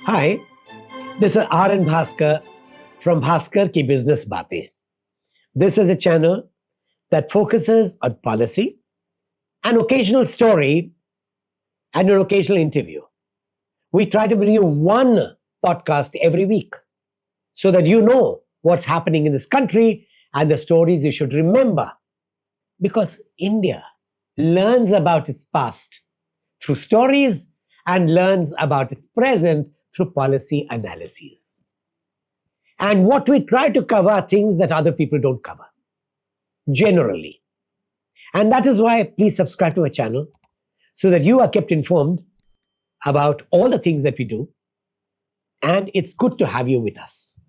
Hi, this is RN Bhaskar from Bhaskar Ki Business Baatein. This is a channel that focuses on policy, an occasional story, and an occasional interview. We try to bring you one podcast every week so that you know what's happening in this country and the stories you should remember. Because India learns about its past through stories and learns about its present through policy analyses. And what we try to cover are things that other people don't cover, generally. And that is why please subscribe to our channel so that you are kept informed about all the things that we do. And it's good to have you with us.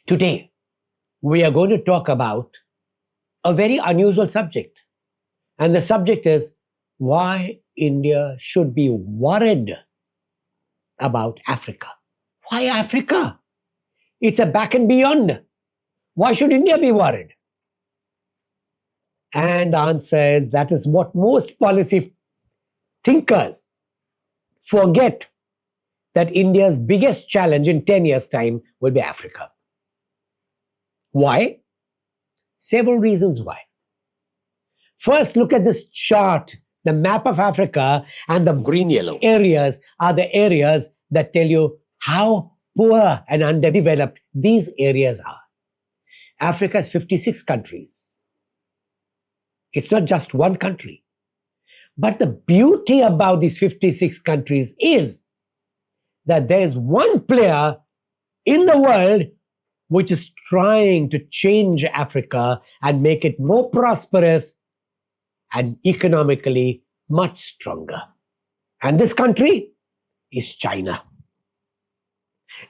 Today, we are going to talk about a very unusual subject. And the subject is why India should be worried about Africa. Why Africa? It's a back and beyond. Why should India be worried? And the answer is that is what most policy thinkers forget, that India's biggest challenge in 10 years' time will be Africa. Why? Several reasons why. First, look at this chart. The map of Africa and the green-yellow areas are the areas that tell you how poor and underdeveloped these areas are. Africa has 56 countries. It's not just one country. But the beauty about these 56 countries is that there's one player in the world which is trying to change Africa and make it more prosperous and economically much stronger. And this country is China.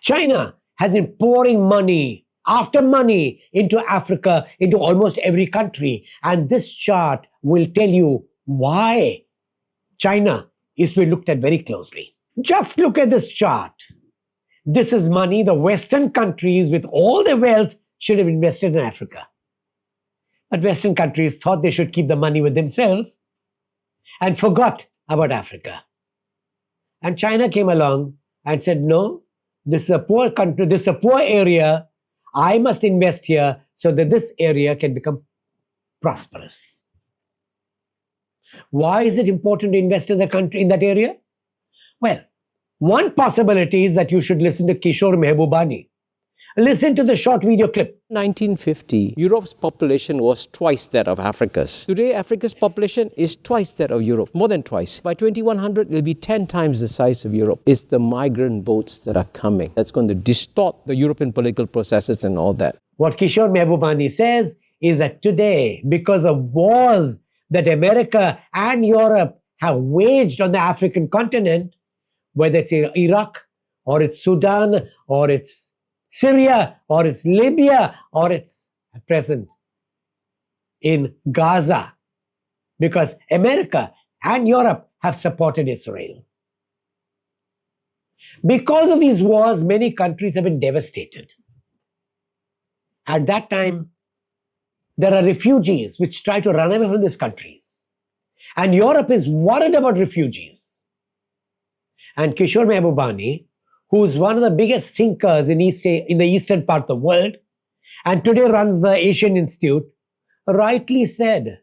China has been pouring money after money into Africa, into almost every country. And this chart will tell you why China is to be looked at very closely. Just look at this chart. This is money the Western countries with all their wealth should have invested in Africa. But Western countries thought they should keep the money with themselves and forgot about Africa. And China came along and said, no, this is a poor country, this is a poor area. I must invest here so that this area can become prosperous. Why is it important to invest in the country, in that area? Well, one possibility is that you should listen to Kishore Mehbubani. Listen to the short video clip. 1950, Europe's population was twice that of Africa's. Today, Africa's population is twice that of Europe, more than twice. By 2100, it will be 10 times the size of Europe. It's the migrant boats that are coming that's going to distort the European political processes and all that. What Kishore Mehbubani says is that today, because of wars that America and Europe have waged on the African continent, whether it's Iraq, or it's Sudan, or it's Syria, or it's Libya, or it's at present in Gaza, because America and Europe have supported Israel. Because of these wars, many countries have been devastated. At that time, there are refugees which try to run away from these countries. And Europe is worried about refugees. And Kishore Mehbubani, who is one of the biggest thinkers in the eastern part of the world, and today runs the Asian Institute, rightly said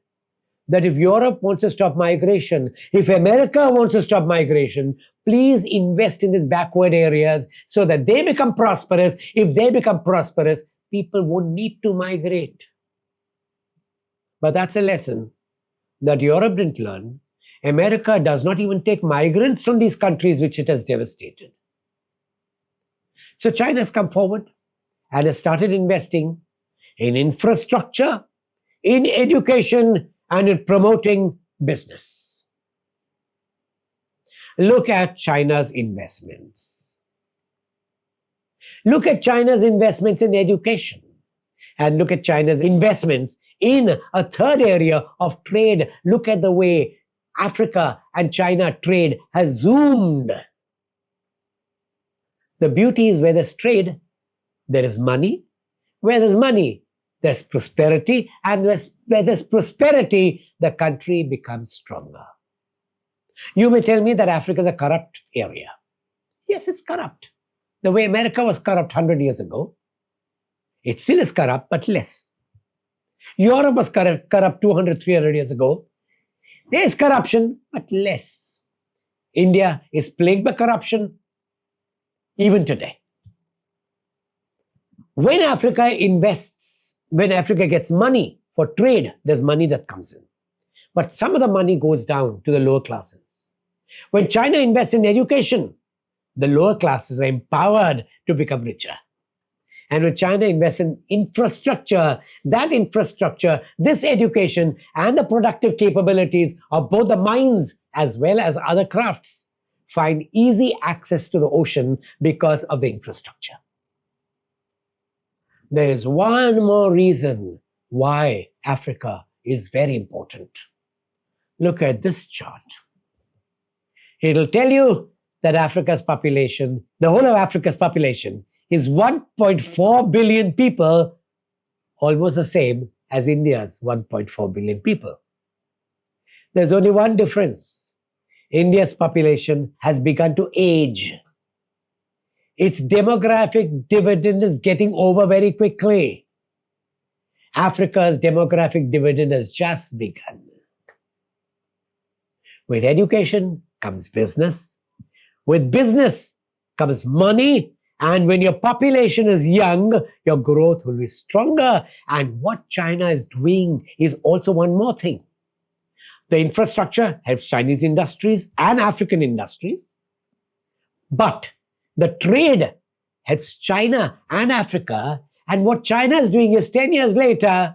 that if Europe wants to stop migration, if America wants to stop migration, please invest in these backward areas so that they become prosperous. If they become prosperous, people won't need to migrate. But that's a lesson that Europe didn't learn. America does not even take migrants from these countries which it has devastated. So China has come forward and has started investing in infrastructure, in education, and in promoting business. Look at China's investments. Look at China's investments in education. And look at China's investments in a third area of trade. Look at the way Africa and China trade has zoomed. The beauty is where there's trade, there is money. Where there's money, there's prosperity. And where there's prosperity, the country becomes stronger. You may tell me that Africa is a corrupt area. Yes, it's corrupt. The way America was corrupt 100 years ago, it still is corrupt, but less. Europe was corrupt 200, 300 years ago. There is corruption, but less. India is plagued by corruption even today. When Africa invests, when Africa gets money for trade, there's money that comes in. But some of the money goes down to the lower classes. When China invests in education, the lower classes are empowered to become richer. And when China invests in infrastructure, that infrastructure, this education, and the productive capabilities of both the mines as well as other crafts find easy access to the ocean because of the infrastructure. There is one more reason why Africa is very important. Look at this chart. It'll tell you that Africa's population, the whole of Africa's population, is 1.4 billion people, almost the same as India's 1.4 billion people. There's only one difference. India's population has begun to age. Its demographic dividend is getting over very quickly. Africa's demographic dividend has just begun. With education comes business. With business comes money. And when your population is young, your growth will be stronger. And what China is doing is also one more thing. The infrastructure helps Chinese industries and African industries. But the trade helps China and Africa. And what China is doing is 10 years later,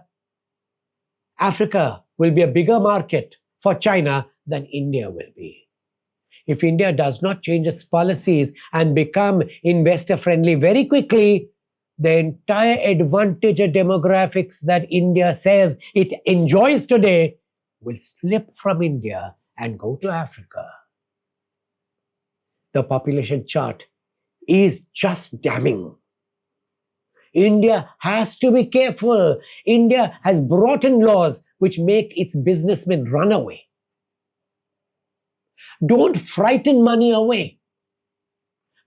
Africa will be a bigger market for China than India will be. If India does not change its policies and become investor-friendly very quickly, the entire advantage of demographics that India says it enjoys today will slip from India and go to Africa. The population chart is just damning. India has to be careful. India has brought in laws which make its businessmen run away. Don't frighten money away.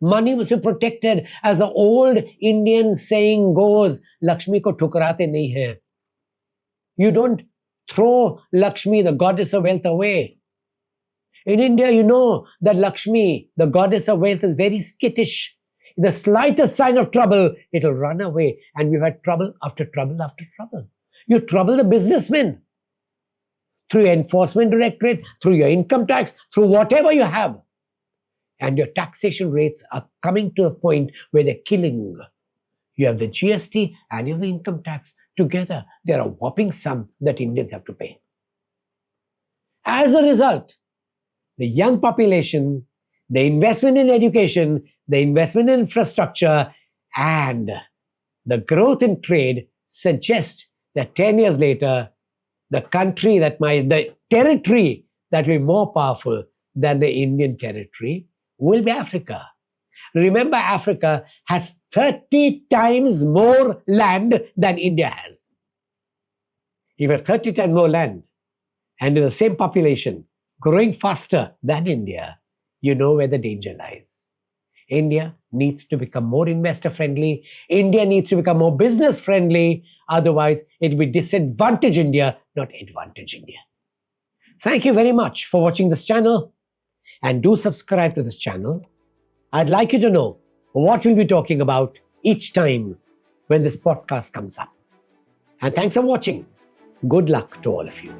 Money must be protected. As the old Indian saying goes, Lakshmi ko thukarate nahi hai. You don't throw Lakshmi, the goddess of wealth, away. In India, you know that Lakshmi, the goddess of wealth, is very skittish. The slightest sign of trouble, it'll run away. And we've had trouble after trouble after trouble. You trouble the businessmen through your enforcement directorate, through your income tax, through whatever you have. And your taxation rates are coming to a point where they're killing. You have the GST and you have the income tax. Together, they're a whopping sum that Indians have to pay. As a result, the young population, the investment in education, the investment in infrastructure, and the growth in trade suggest that 10 years later, the territory that will be more powerful than the Indian territory will be Africa. Remember, Africa has 30 times more land than India has. If you have 30 times more land and in the same population, growing faster than India, you know where the danger lies. India needs to become more investor-friendly. India needs to become more business-friendly. Otherwise, it will disadvantage India, not advantage India. Thank you very much for watching this channel. And do subscribe to this channel. I'd like you to know what we'll be talking about each time when this podcast comes up. And thanks for watching. Good luck to all of you.